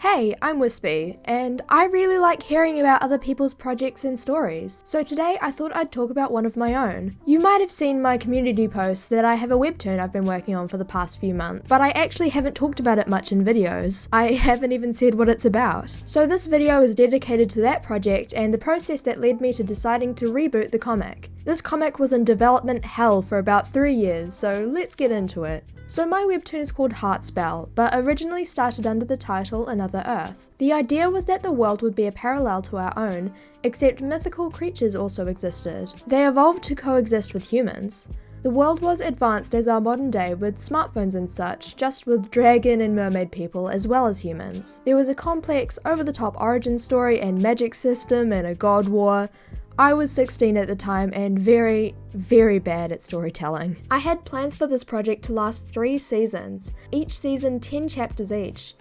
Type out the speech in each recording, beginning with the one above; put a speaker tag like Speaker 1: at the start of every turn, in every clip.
Speaker 1: Hey, I'm Wispy, and I really like hearing about other people's projects and stories, so today I thought I'd talk about one of my own. You might have seen my community posts that I have a webtoon I've been working on for the past few months, but I actually haven't talked about it much in videos. I haven't even said what it's about. So this video is dedicated to that project and the process that led me to deciding to reboot the comic. This comic was in development hell for about 3 years, so let's get into it. So my webtoon is called Heartspell, but originally started under the title Another Earth. The idea was that the world would be a parallel to our own, except mythical creatures also existed. They evolved to coexist with humans. The world was advanced as our modern day with smartphones and such, just with dragon and mermaid people as well as humans. There was a complex, over-the-top origin story and magic system and a god war. I was 16 at the time and very bad at storytelling. I had plans for this project to last 3 seasons, each season 10 chapters each.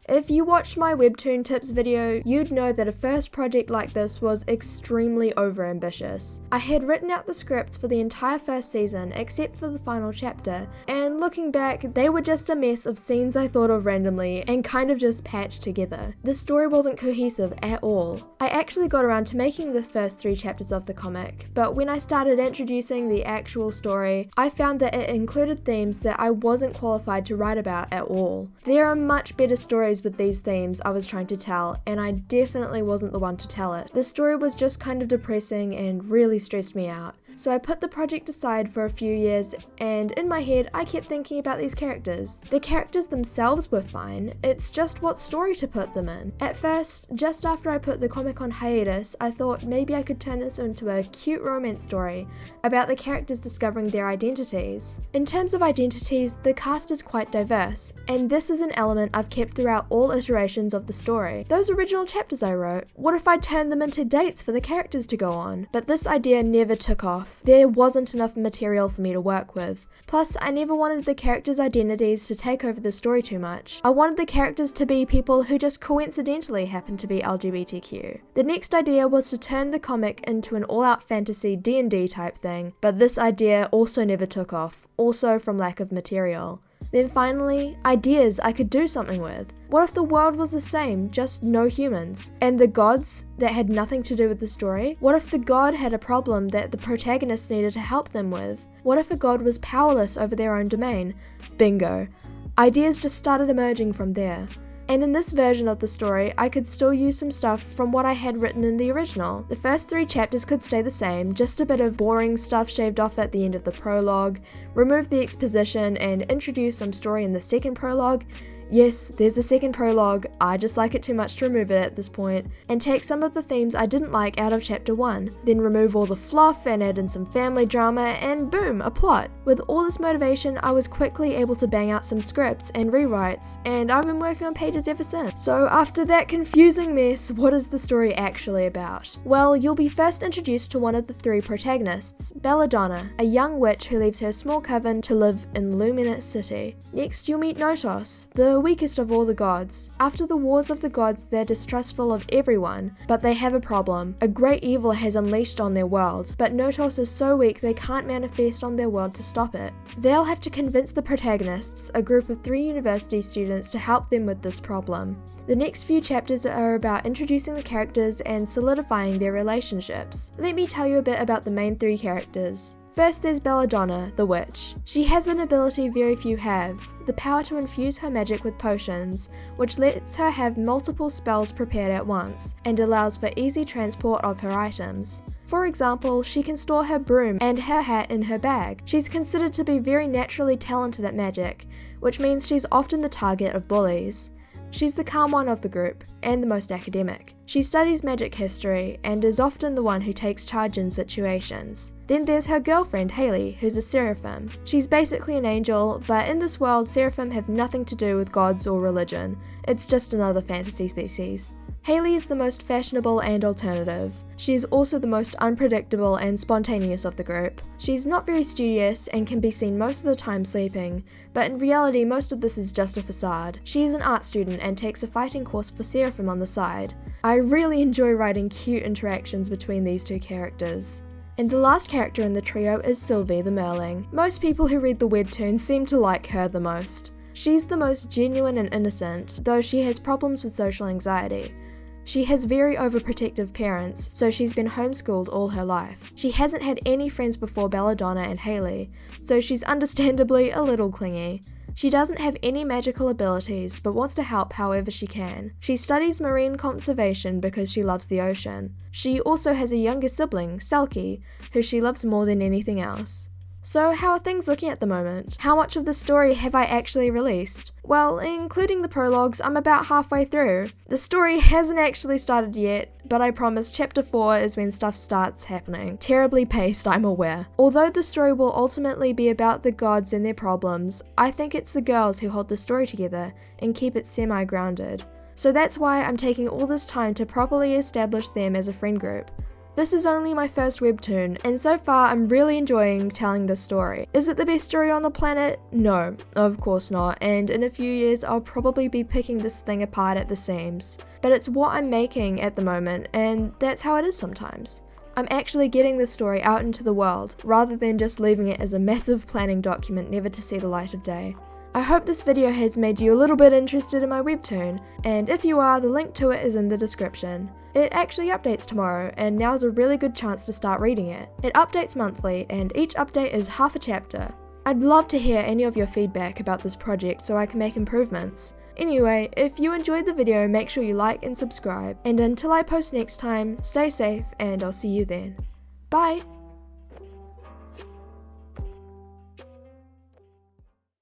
Speaker 1: If you watched my Webtoon tips video, you'd know that a first project like this was extremely overambitious. I had written out the scripts for the entire first season except for the final chapter, and looking back, they were just a mess of scenes I thought of randomly and kind of just patched together. The story wasn't cohesive at all. I actually got around to making the first 3 chapters of the comic, but when I started introducing the actual story, I found that it included themes that I wasn't qualified to write about at all. There are much better stories with these themes I was trying to tell, and I definitely wasn't the one to tell it. The story was just kind of depressing and really stressed me out. So I put the project aside for a few years, and in my head I kept thinking about these characters. The characters themselves were fine, it's just what story to put them in. At first, just after I put the comic on hiatus, I thought maybe I could turn this into a cute romance story about the characters discovering their identities. In terms of identities, the cast is quite diverse, and this is an element I've kept throughout all iterations of the story. Those original chapters I wrote, what if I turned them into dates for the characters to go on? But this idea never took off. There wasn't enough material for me to work with. Plus, I never wanted the characters' identities to take over the story too much. I wanted the characters to be people who just coincidentally happened to be LGBTQ. The next idea was to turn the comic into an all-out fantasy D&D type thing, but this idea also never took off, also from lack of material. Then finally, ideas I could do something with. What if the world was the same, just no humans? And the gods that had nothing to do with the story? What if the god had a problem that the protagonist needed to help them with? What if a god was powerless over their own domain? Bingo. Ideas just started emerging from there. And in this version of the story, I could still use some stuff from what I had written in the original. The first 3 chapters could stay the same, just a bit of boring stuff shaved off at the end of the prologue, remove the exposition and introduce some story in the second prologue. Yes, there's a second prologue, I just like it too much to remove it at this point, and take some of the themes I didn't like out of chapter 1, then remove all the fluff and add in some family drama, and boom, a plot. With all this motivation, I was quickly able to bang out some scripts and rewrites, and I've been working on pages ever since. So after that confusing mess, what is the story actually about? Well, you'll be first introduced to one of the 3 protagonists, Belladonna, a young witch who leaves her small coven to live in Luminous City. Next, you'll meet Notos, the weakest of all the gods. After the wars of the gods, they're distrustful of everyone, but they have a problem. A great evil has unleashed on their world, but Notos is so weak they can't manifest on their world to stop it. They'll have to convince the protagonists, a group of 3 university students, to help them with this problem. The next few chapters are about introducing the characters and solidifying their relationships. Let me tell you a bit about the main 3 characters. First, there's Belladonna, the witch. She has an ability very few have, the power to infuse her magic with potions, which lets her have multiple spells prepared at once, and allows for easy transport of her items. For example, she can store her broom and her hat in her bag. She's considered to be very naturally talented at magic, which means she's often the target of bullies. She's the calm one of the group, and the most academic. She studies magic history, and is often the one who takes charge in situations. Then there's her girlfriend, Hayley, who's a seraphim. She's basically an angel, but in this world, seraphim have nothing to do with gods or religion. It's just another fantasy species. Hayley is the most fashionable and alternative. She is also the most unpredictable and spontaneous of the group. She's not very studious and can be seen most of the time sleeping, but in reality most of this is just a facade. She is an art student and takes a fighting course for Seraphim on the side. I really enjoy writing cute interactions between these 2 characters. And the last character in the trio is Sylvie the Merling. Most people who read the webtoon seem to like her the most. She's the most genuine and innocent, though she has problems with social anxiety. She has very overprotective parents, so she's been homeschooled all her life. She hasn't had any friends before Belladonna and Hailey, so she's understandably a little clingy. She doesn't have any magical abilities, but wants to help however she can. She studies marine conservation because she loves the ocean. She also has a younger sibling, Selkie, who she loves more than anything else. So how are things looking at the moment? How much of the story have I actually released? Well, including the prologues, I'm about halfway through. The story hasn't actually started yet, but I promise chapter 4 is when stuff starts happening. Terribly paced, I'm aware. Although the story will ultimately be about the gods and their problems, I think it's the girls who hold the story together and keep it semi-grounded. So that's why I'm taking all this time to properly establish them as a friend group. This is only my first webtoon, and so far I'm really enjoying telling this story. Is it the best story on the planet? No, of course not, and in a few years I'll probably be picking this thing apart at the seams. But it's what I'm making at the moment, and that's how it is sometimes. I'm actually getting this story out into the world, rather than just leaving it as a massive planning document never to see the light of day. I hope this video has made you a little bit interested in my webtoon, and if you are, the link to it is in the description. It actually updates tomorrow, and now's a really good chance to start reading it. It updates monthly, and each update is half a chapter. I'd love to hear any of your feedback about this project so I can make improvements. Anyway, if you enjoyed the video, make sure you like and subscribe, and until I post next time, stay safe, and I'll see you then. Bye!